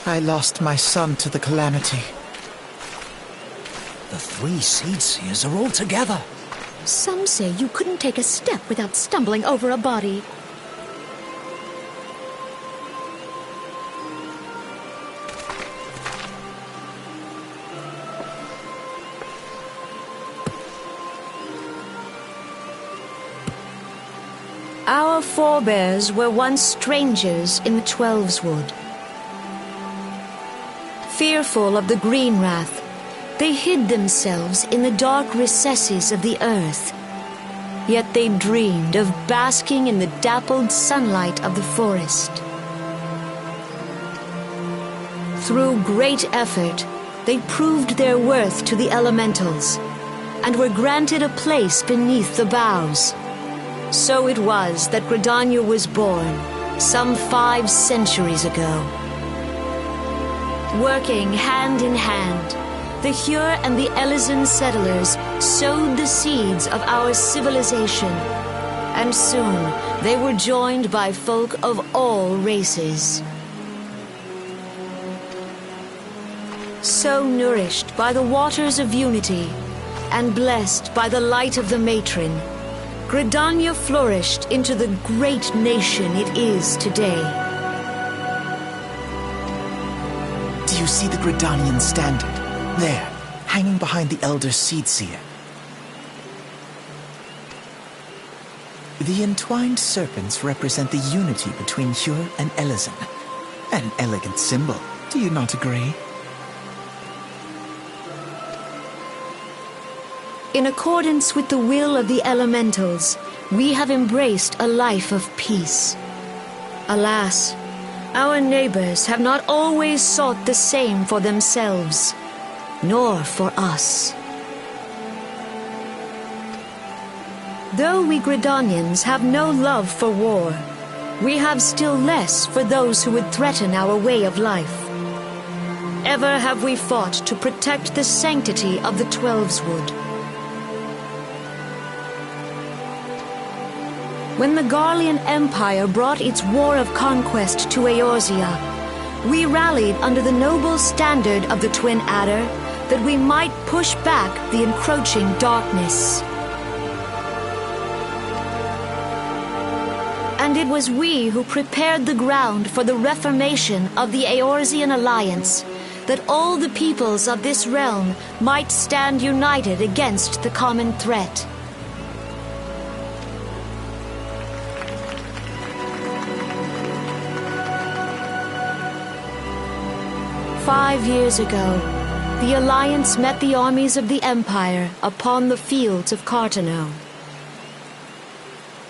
I lost my son to the calamity. The 3 Seed Seers are all together. Some say you couldn't take a step without stumbling over a body. Our forebears were once strangers in the Twelveswood. Fearful of the Green Wrath, they hid themselves in the dark recesses of the earth. Yet they dreamed of basking in the dappled sunlight of the forest. Through great effort, they proved their worth to the elementals, and were granted a place beneath the boughs. So it was that Gridania was born, some 5 centuries ago. Working hand in hand, the Hyur and the Elysian settlers sowed the seeds of our civilization, and soon they were joined by folk of all races. So nourished by the waters of unity, and blessed by the light of the matron, Gridania flourished into the great nation it is today. Do you see the Gridanian standard? There, hanging behind the Elder Seed Seer. The entwined serpents represent the unity between Hyur and Elysian. An elegant symbol, do you not agree? In accordance with the will of the elementals, we have embraced a life of peace. Alas, our neighbors have not always sought the same for themselves, nor for us. Though we Gridanians have no love for war, we have still less for those who would threaten our way of life. Ever have we fought to protect the sanctity of the Twelveswood. When the Garlean Empire brought its war of conquest to Eorzea, we rallied under the noble standard of the Twin Adder that we might push back the encroaching darkness. And it was we who prepared the ground for the reformation of the Eorzean Alliance, that all the peoples of this realm might stand united against the common threat. "5 years ago, the Alliance met the armies of the Empire upon the fields of Cartano.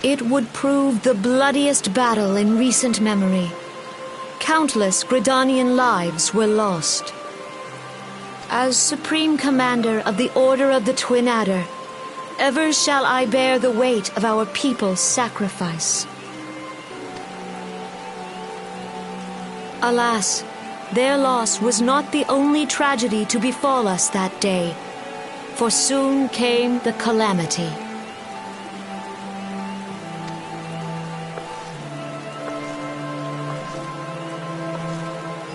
It would prove the bloodiest battle in recent memory. Countless Gridanian lives were lost. As Supreme Commander of the Order of the Twin Adder, ever shall I bear the weight of our people's sacrifice. Alas, their loss was not the only tragedy to befall us that day, for soon came the calamity.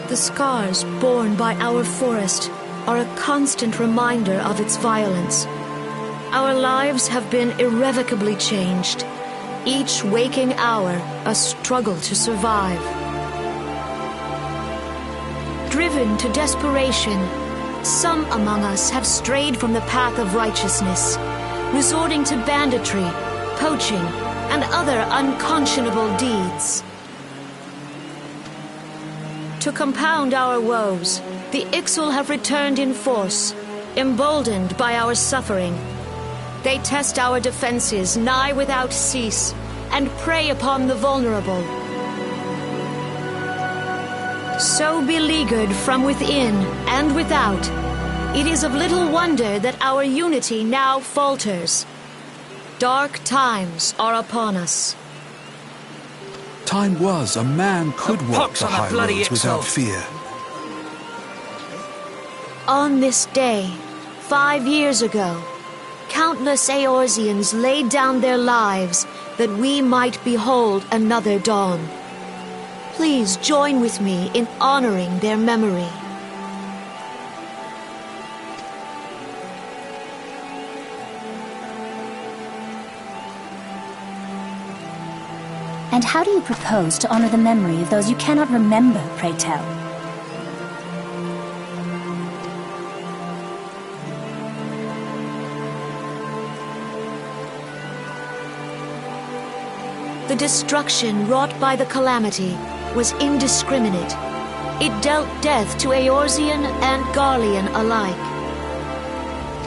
The scars borne by our forest are a constant reminder of its violence. Our lives have been irrevocably changed, each waking hour a struggle to survive. Driven to desperation, some among us have strayed from the path of righteousness, resorting to banditry, poaching, and other unconscionable deeds. To compound our woes, the Ixal have returned in force, emboldened by our suffering. They test our defenses nigh without cease, and prey upon the vulnerable. So beleaguered from within and without, it is of little wonder that our unity now falters. Dark times are upon us. Time was a man could walk the high roads without fear. On this day, 5 years ago, countless Eorzeans laid down their lives that we might behold another dawn. Please join with me in honoring their memory. And how do you propose to honor the memory of those you cannot remember, pray tell? The destruction wrought by the calamity was indiscriminate. It dealt death to Eorzean and Garlean alike.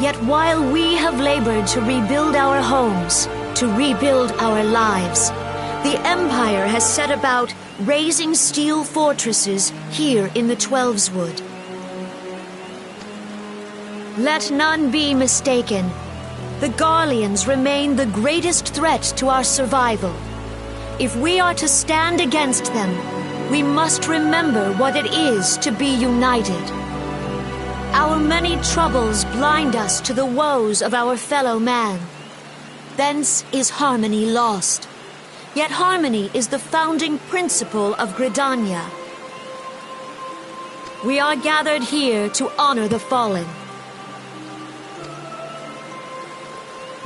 Yet while we have labored to rebuild our homes, to rebuild our lives, the Empire has set about raising steel fortresses here in the Twelveswood. Let none be mistaken. The Garleans remain the greatest threat to our survival. If we are to stand against them, we must remember what it is to be united. Our many troubles blind us to the woes of our fellow man. Thence is harmony lost. Yet harmony is the founding principle of Gridania. We are gathered here to honor the fallen.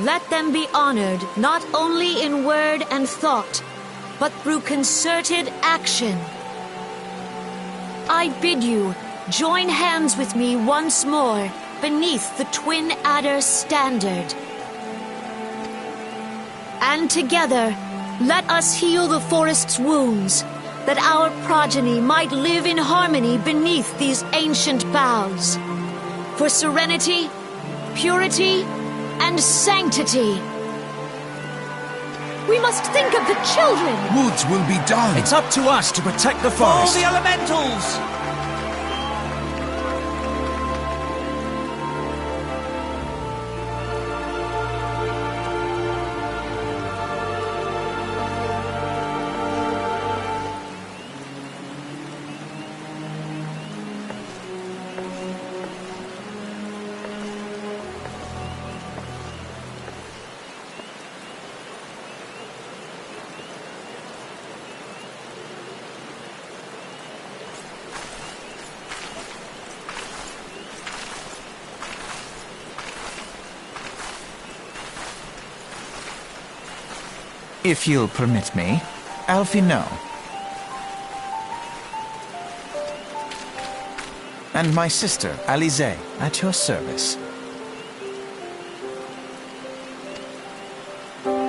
Let them be honored not only in word and thought, but through concerted action. I bid you join hands with me once more beneath the Twin Adder standard. And together, let us heal the forest's wounds, that our progeny might live in harmony beneath these ancient boughs. For serenity, purity, and sanctity. We must think of the children! Woods will be done! It's up to us to protect the All forest! the elementals! If you'll permit me, Alfie, no. And my sister, Alize, at your service.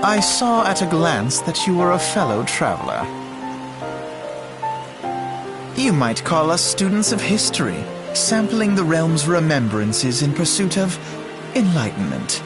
I saw at a glance that you were a fellow traveler. You might call us students of history, sampling the realm's remembrances in pursuit of enlightenment.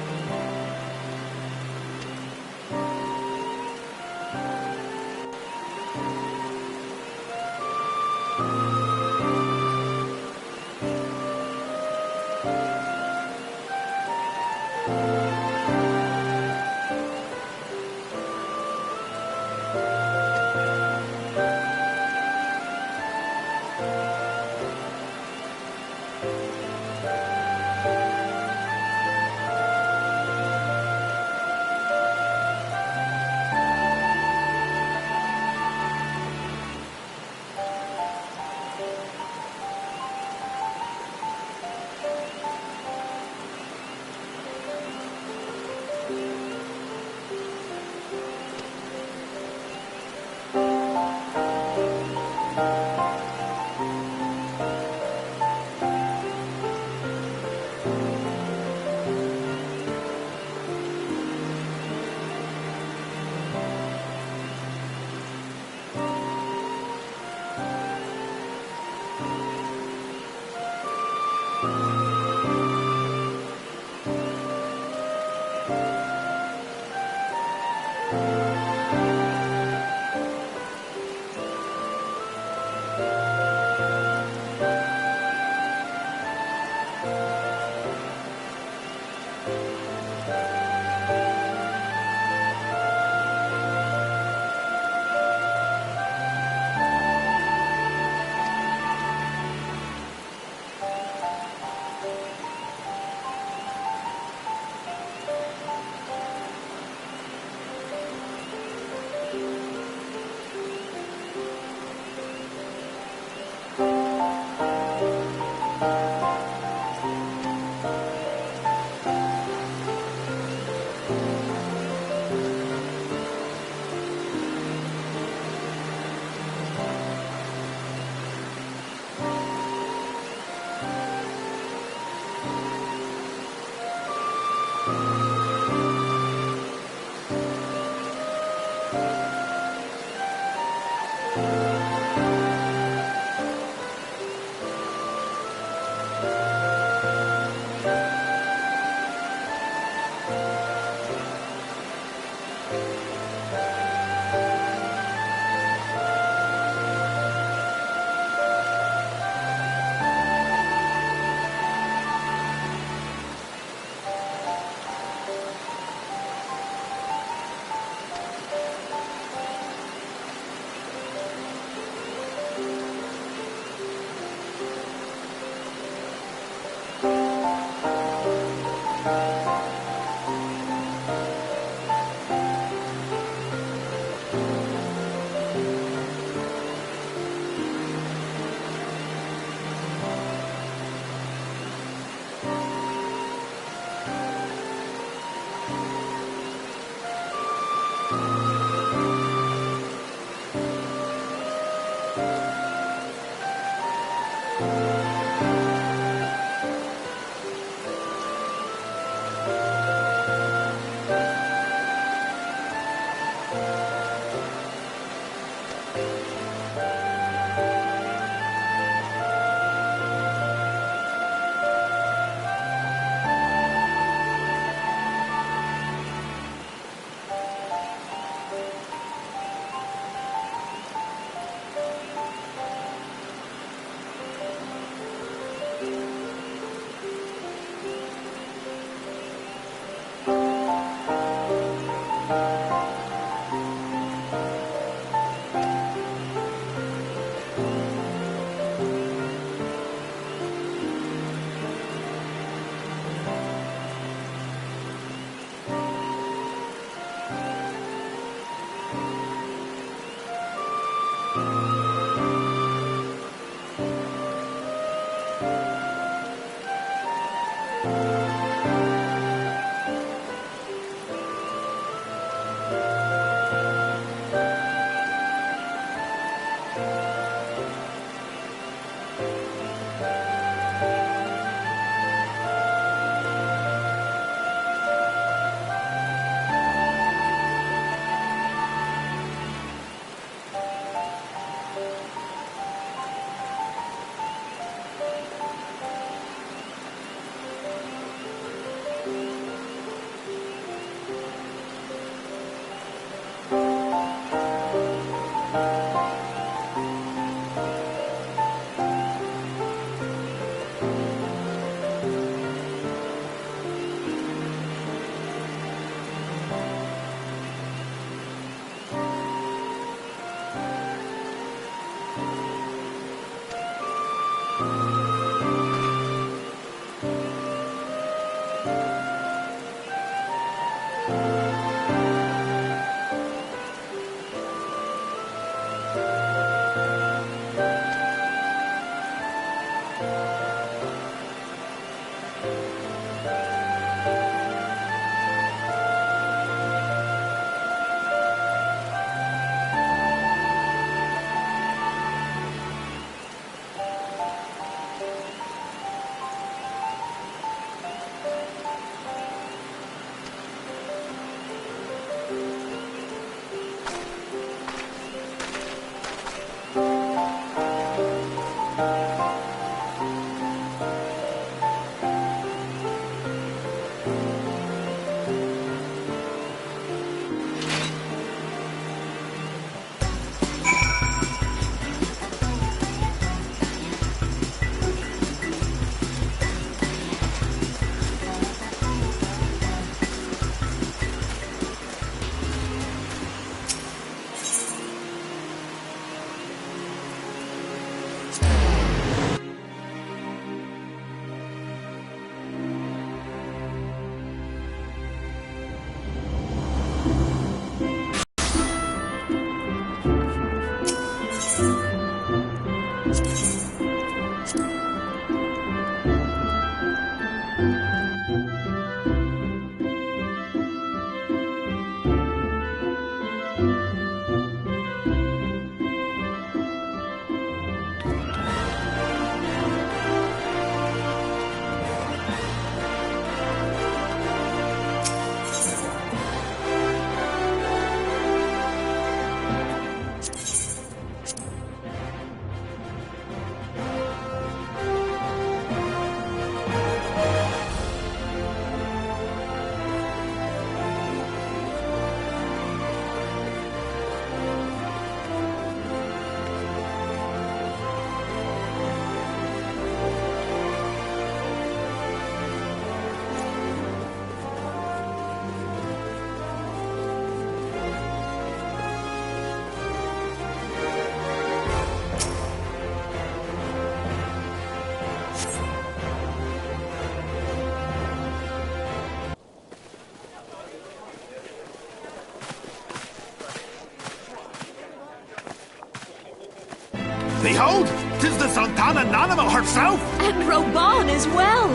Behold, 'tis the Sultana Nanima herself! And Roban as well!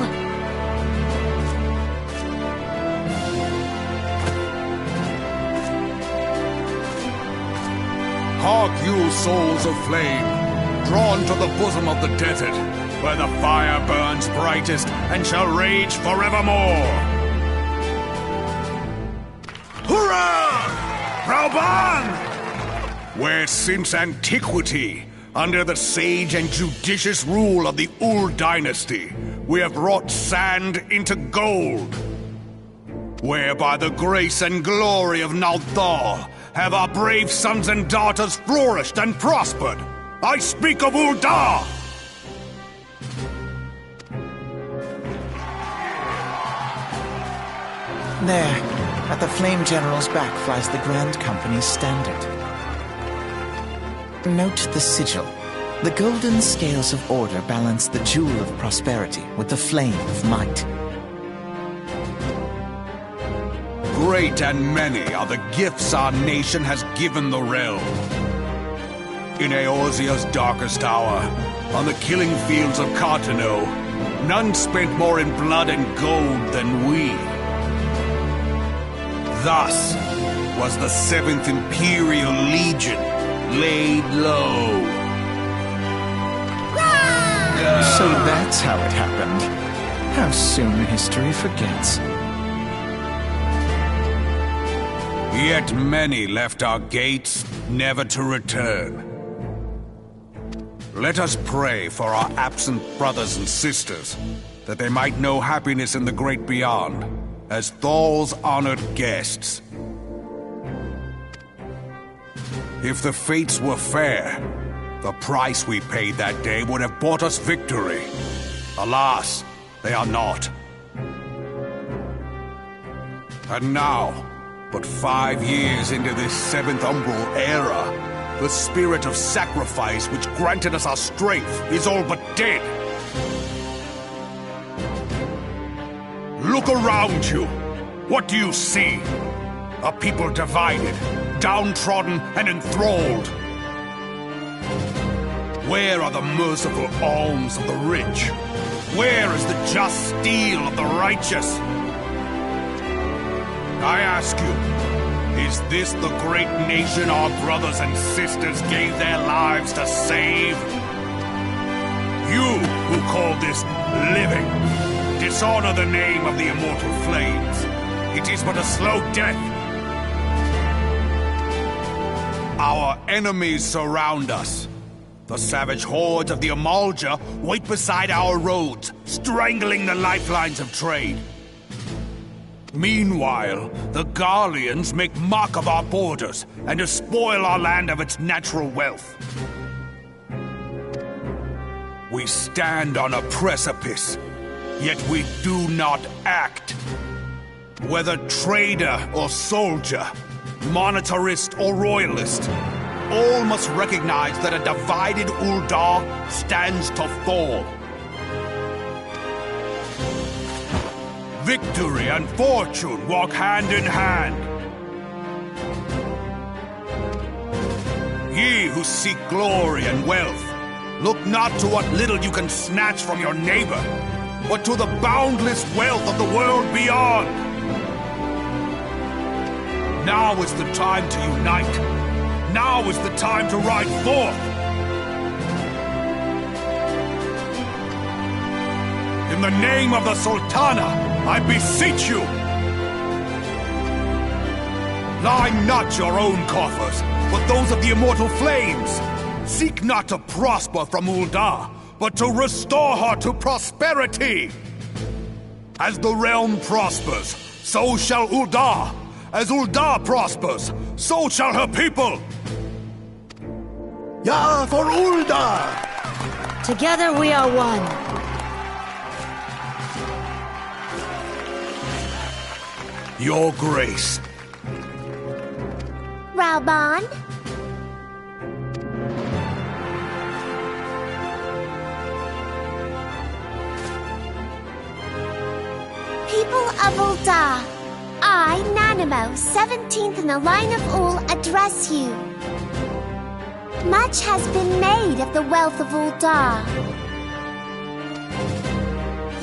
Hark you, souls of flame, drawn to the bosom of the desert, where the fire burns brightest and shall rage forevermore. Hurrah! Roban! Where since antiquity, under the sage and judicious rule of the Ul dynasty, we have wrought sand into gold. Where by the grace and glory of Nalthal have our brave sons and daughters flourished and prospered. I speak of Ul'dah! There, at the Flame General's back flies the Grand Company's standard. Note the sigil. The golden scales of order balance the jewel of prosperity with the flame of might. Great and many are the gifts our nation has given the realm. In Eorzea's darkest hour, on the killing fields of Cartano, none spent more in blood and gold than we. Thus was the 7th Imperial Legion laid low. So that's how it happened. How soon history forgets. Yet many left our gates, never to return. Let us pray for our absent brothers and sisters, that they might know happiness in the great beyond, as Thal's honored guests. If the fates were fair, the price we paid that day would have bought us victory. Alas, they are not. And now, but 5 years into this 7th Umbral era, the spirit of sacrifice which granted us our strength is all but dead. Look around you. What do you see? A people divided, downtrodden, and enthralled. Where are the merciful alms of the rich? Where is the just steel of the righteous? I ask you, is this the great nation our brothers and sisters gave their lives to save? You who call this living, dishonor the name of the immortal flames. It is but a slow death. Our enemies surround us. The savage hordes of the Amalja wait beside our roads, strangling the lifelines of trade. Meanwhile, the Garleans make mock of our borders and despoil our land of its natural wealth. We stand on a precipice, yet we do not act. Whether trader or soldier, monetarist or royalist, all must recognize that a divided Ul'dah stands to fall. Victory and fortune walk hand in hand. Ye who seek glory and wealth, look not to what little you can snatch from your neighbor, but to the boundless wealth of the world beyond. Now is the time to unite. Now is the time to ride forth. In the name of the Sultana, I beseech you! Line not your own coffers, but those of the immortal flames. Seek not to prosper from Ul'dah, but to restore her to prosperity. As the realm prospers, so shall Ul'dah. As Ul'dah prospers, so shall her people. Ya for Ul'dah! Together we are one. Your Grace. Raubon? People of Ul'dah, I, Nanimo, 17th in the line of Ul, address you. Much has been made of the wealth of Ul'dah.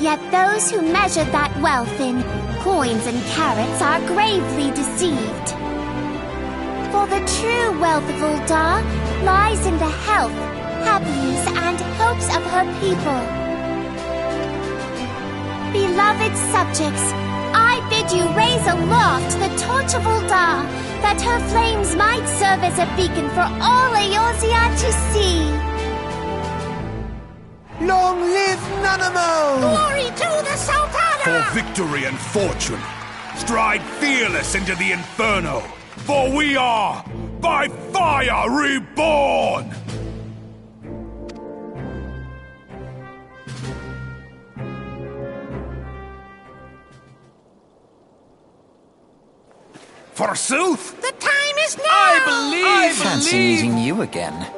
Yet those who measure that wealth in coins and carats are gravely deceived. For the true wealth of Ul'dah lies in the health, happiness, and hopes of her people. Beloved subjects, I bid you raise aloft the torch of Ul'dah, that her flames might serve as a beacon for all Eorzea to see. Long live Nanamo! Glory to the Sultana! For victory and fortune, stride fearless into the inferno, for we are by fire reborn! Forsooth! The time is now! I fancy meeting you again.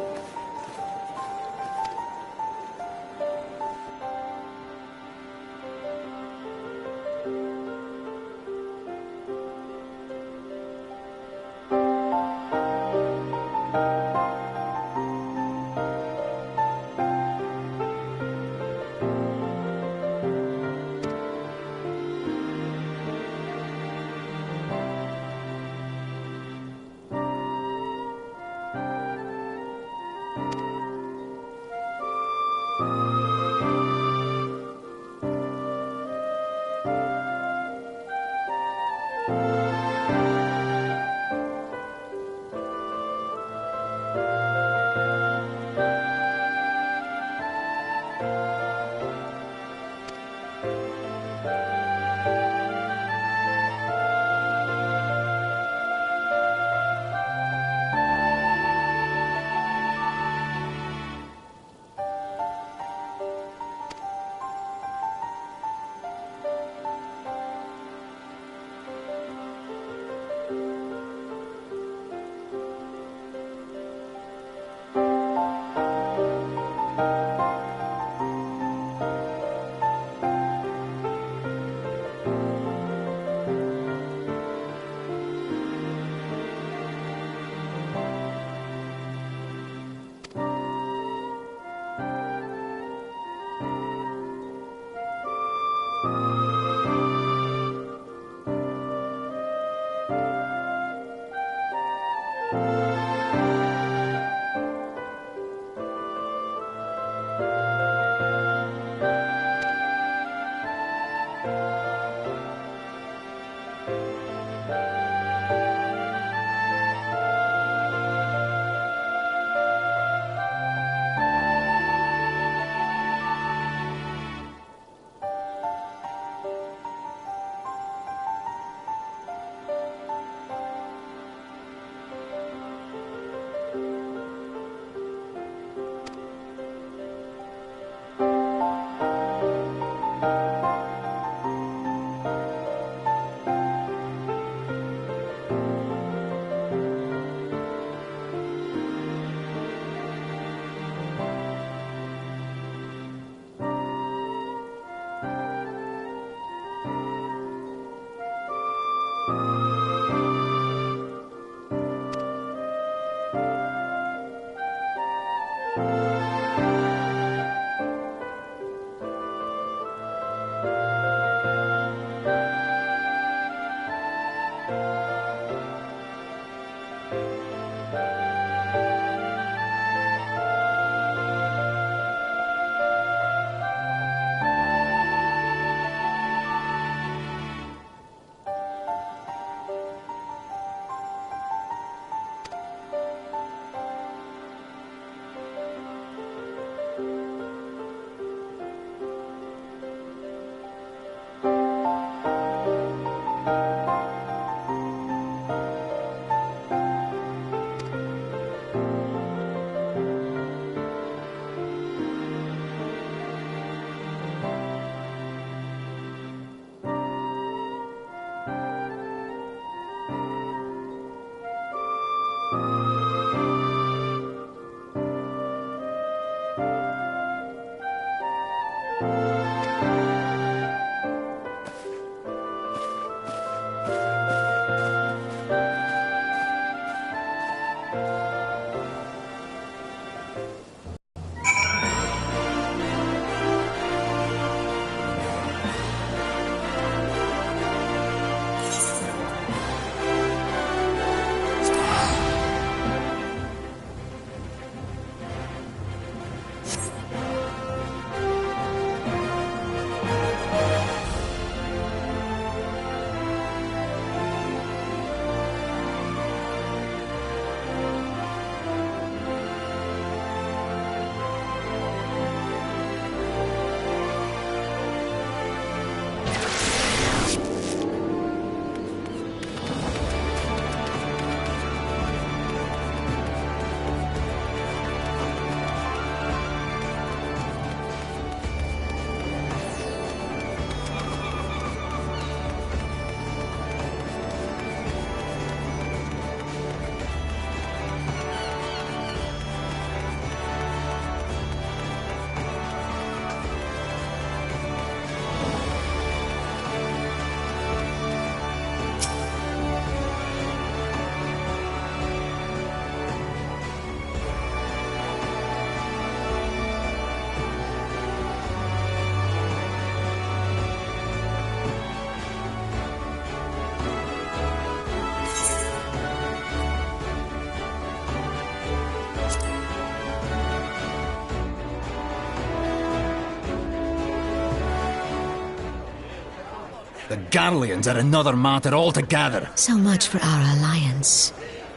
The Garleans are another matter altogether. So much for our alliance.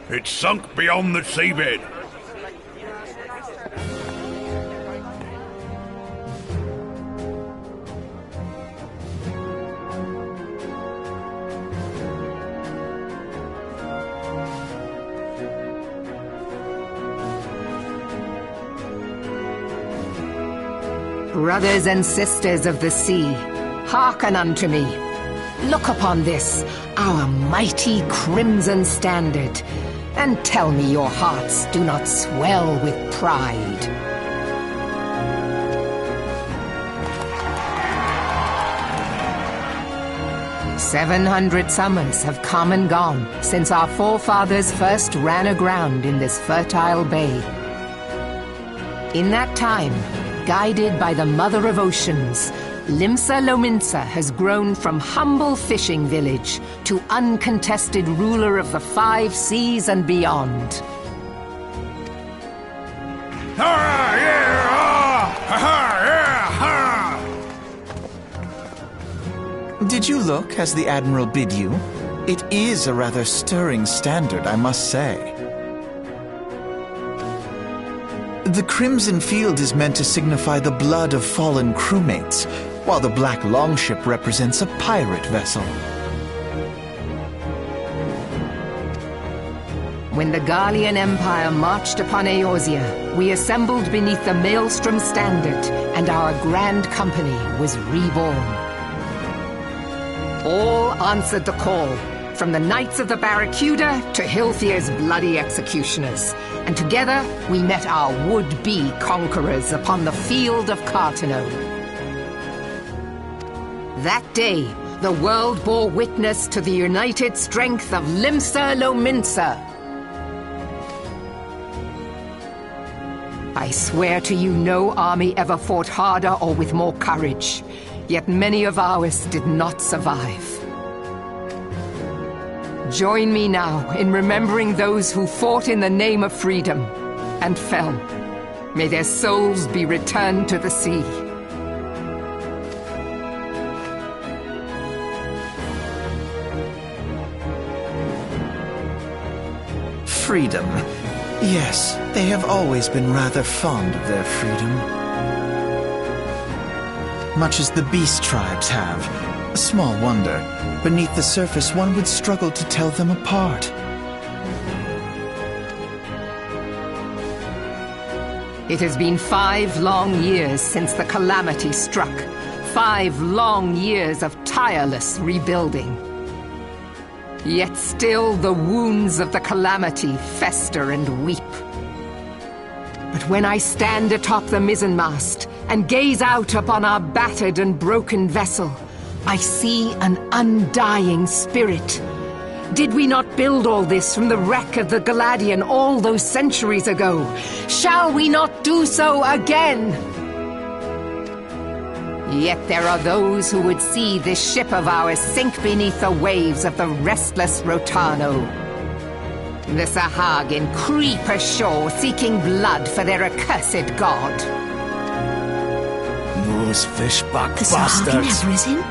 It's sunk beyond the seabed. Brothers and sisters of the sea, hearken unto me. Look upon this, our mighty crimson standard, and tell me your hearts do not swell with pride. "700 summers have come and gone since our forefathers first ran aground in this fertile bay. In that time, guided by the Mother of Oceans, Limsa Lominsa has grown from humble fishing village to uncontested ruler of the 5 seas and beyond." Did you look as the Admiral bid you? It is a rather stirring standard, I must say. The Crimson Field is meant to signify the blood of fallen crewmates, while the Black Longship represents a pirate vessel. When the Garlean Empire marched upon Eorzea, we assembled beneath the Maelstrom Standard, and our Grand Company was reborn. All answered the call, from the Knights of the Barracuda to Hilthier's bloody executioners, and together we met our would-be conquerors upon the field of Cartano. That day, the world bore witness to the united strength of Limsa Lominsa. I swear to you, no army ever fought harder or with more courage, yet many of ours did not survive. Join me now in remembering those who fought in the name of freedom and fell. May their souls be returned to the sea. Freedom. Yes, they have always been rather fond of their freedom. Much as the beast tribes have. Small wonder. Beneath the surface, one would struggle to tell them apart. It has been 5 long years since the calamity struck. 5 long years of tireless rebuilding. Yet still the wounds of the calamity fester and weep. But when I stand atop the mizzenmast and gaze out upon our battered and broken vessel, I see an undying spirit. Did we not build all this from the wreck of the Galadian all those centuries ago? Shall we not do so again? Yet there are those who would see this ship of ours sink beneath the waves of the restless Rotano. The Sahagin creep ashore seeking blood for their accursed god. Those fishback The Sahagin have risen?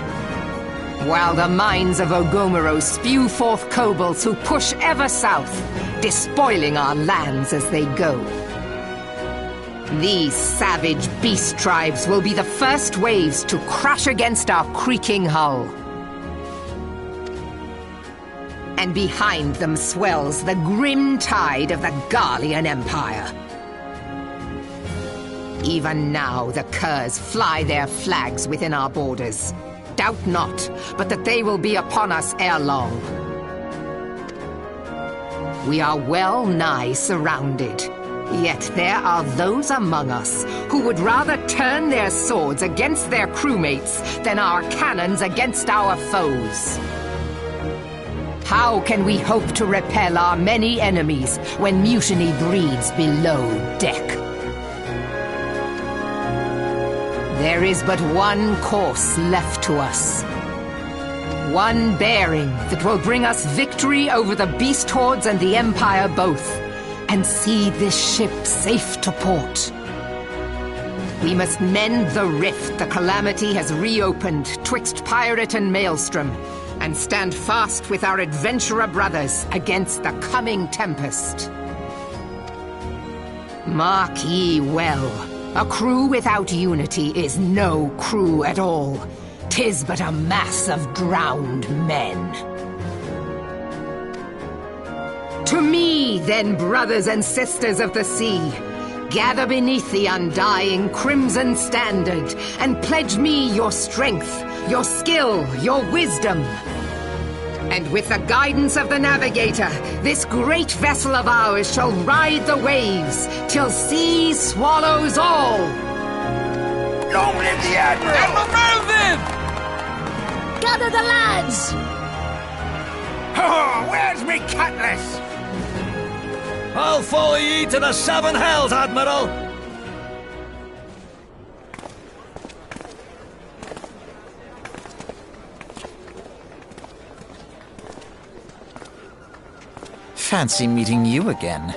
While the mines of Ogomoro spew forth kobolds who push ever south, despoiling our lands as they go. These savage beast tribes will be the first waves to crash against our creaking hull. And behind them swells the grim tide of the Garlean Empire. Even now the curs fly their flags within our borders. Doubt not, but that they will be upon us ere long. We are well nigh surrounded. Yet there are those among us who would rather turn their swords against their crewmates than our cannons against our foes. How can we hope to repel our many enemies when mutiny breeds below deck? There is but one course left to us. One bearing that will bring us victory over the beast hordes and the Empire both, and see this ship safe to port. We must mend the rift the Calamity has reopened twixt pirate and maelstrom, and stand fast with our adventurer brothers against the coming tempest. Mark ye well, a crew without unity is no crew at all. 'Tis but a mass of drowned men. To me, then, brothers and sisters of the sea, gather beneath the undying crimson standard, and pledge me your strength, your skill, your wisdom. And with the guidance of the navigator, this great vessel of ours shall ride the waves, till sea swallows all. Long live the Admiral! Admiral Melvin! Gather the lads! Oh, where's me cutlass? I'll follow ye to the seven hells, Admiral! Fancy meeting you again.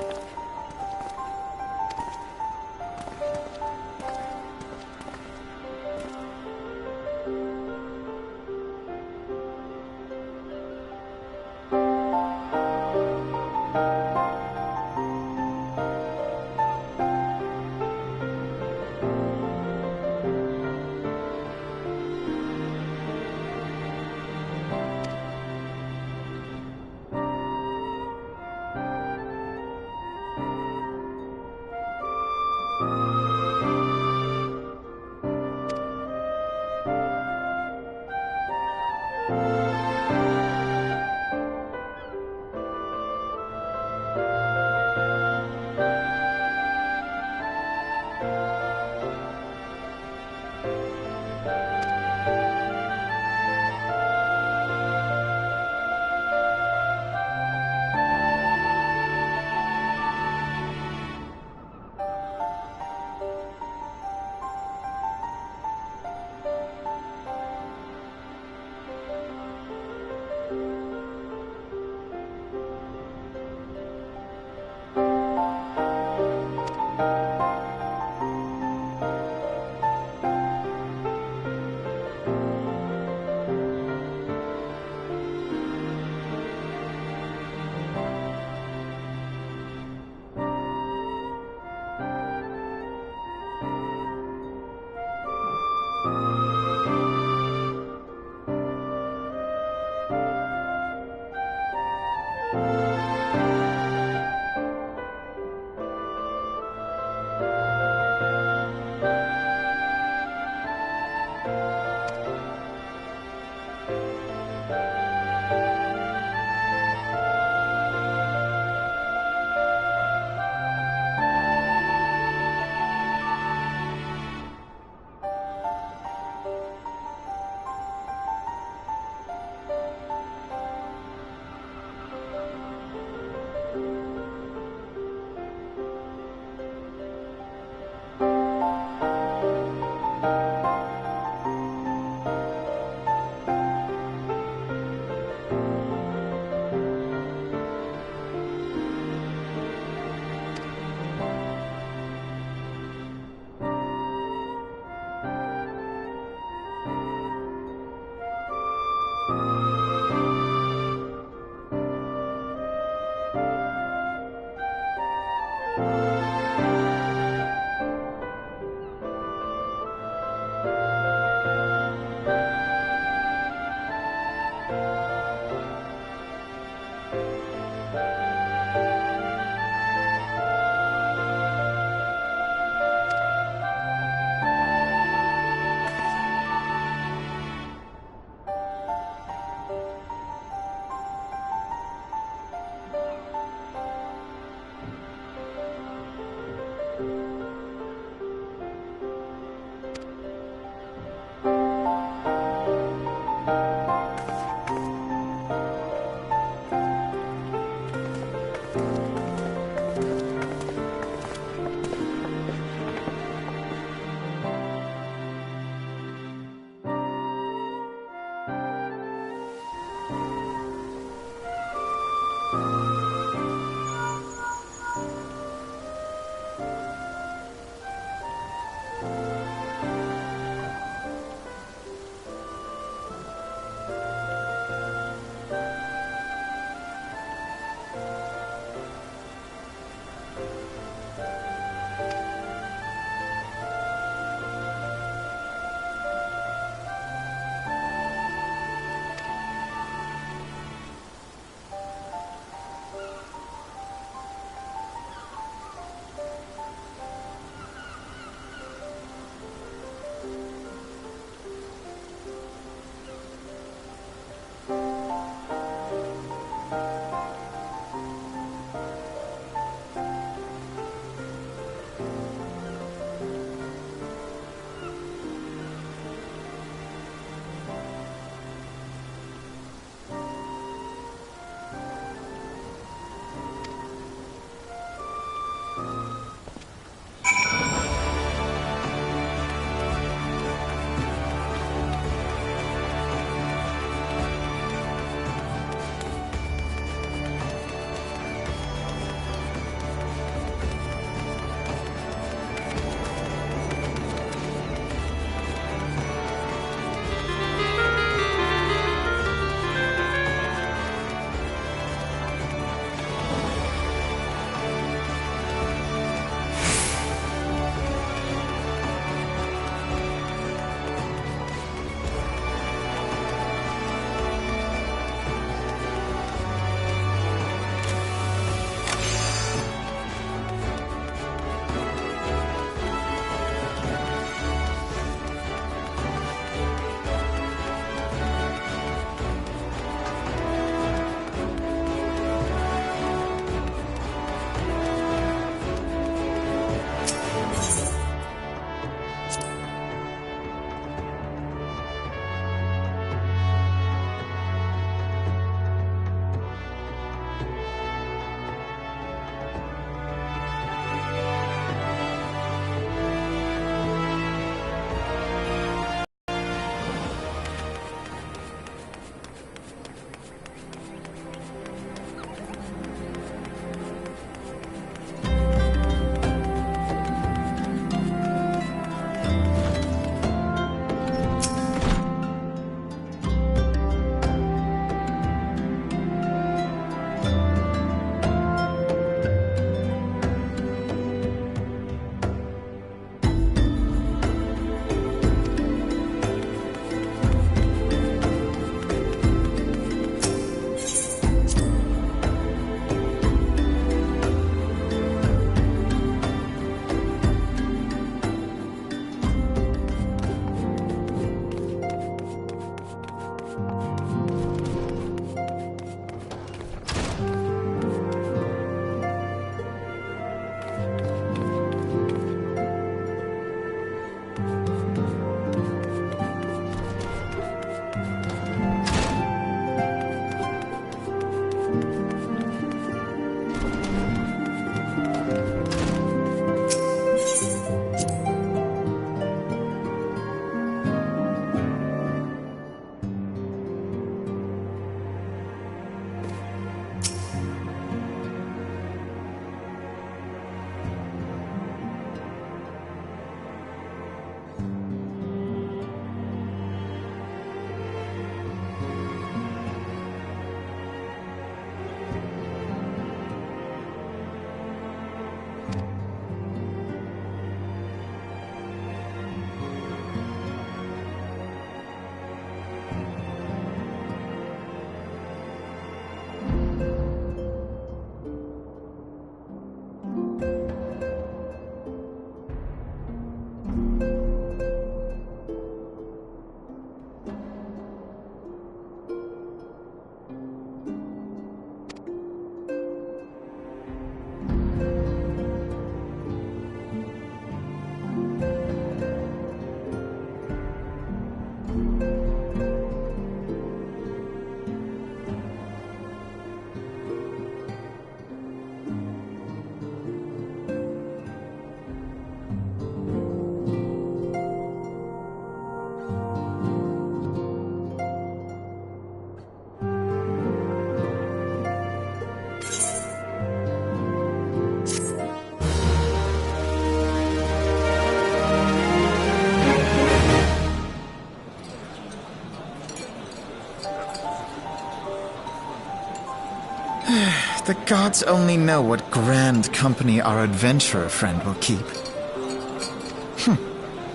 The gods only know what grand company our adventurer friend will keep.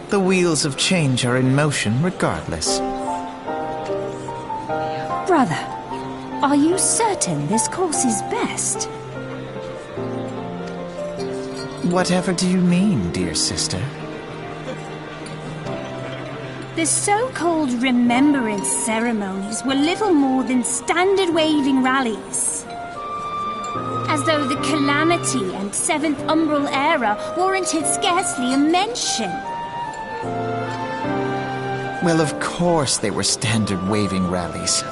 The wheels of change are in motion regardless. Brother, are you certain this course is best? Whatever do you mean, dear sister? The so-called remembrance ceremonies were little more than standard waving rallies. As though the Calamity and Seventh Umbral Era warranted scarcely a mention. Well, of course they were standard waving rallies.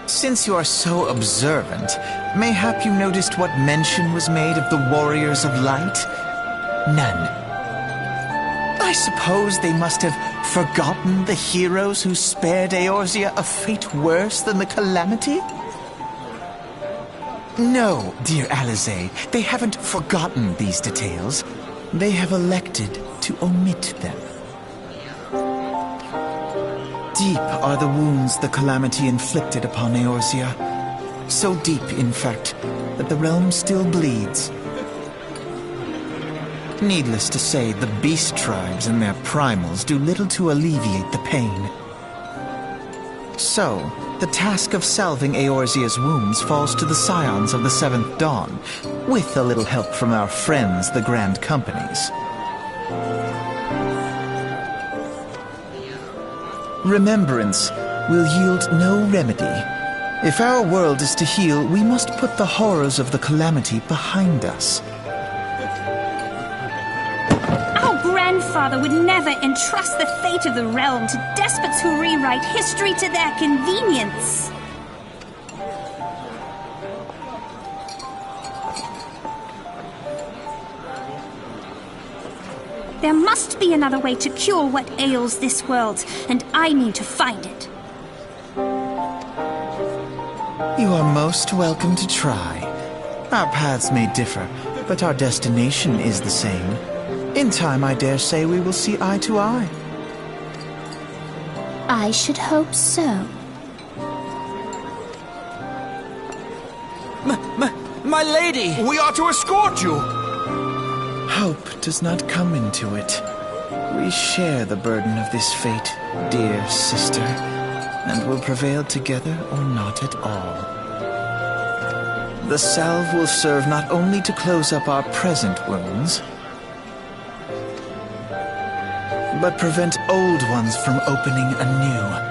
Since you are so observant, mayhap you noticed what mention was made of the Warriors of Light? None. I suppose they must have forgotten the heroes who spared Eorzea a fate worse than the Calamity? No, dear Alisaie, they haven't forgotten these details. They have elected to omit them. Deep are the wounds the Calamity inflicted upon Eorzea. So deep, in fact, that the realm still bleeds. Needless to say, the beast tribes and their primals do little to alleviate the pain. So, the task of salving Eorzea's wounds falls to the scions of the Seventh Dawn, with a little help from our friends, the Grand Companies. Remembrance will yield no remedy. If our world is to heal, we must put the horrors of the Calamity behind us. Our grandfather would never entrust the fate of the realm to despots who rewrite history to their convenience. There must be another way to cure what ails this world, and I mean to find it. You are most welcome to try. Our paths may differ, but our destination is the same. In time, I dare say we will see eye to eye. I should hope so. My lady! We are to escort you! Hope does not come into it. We share the burden of this fate, dear sister, and will prevail together or not at all. The salve will serve not only to close up our present wounds, but prevent old ones from opening anew.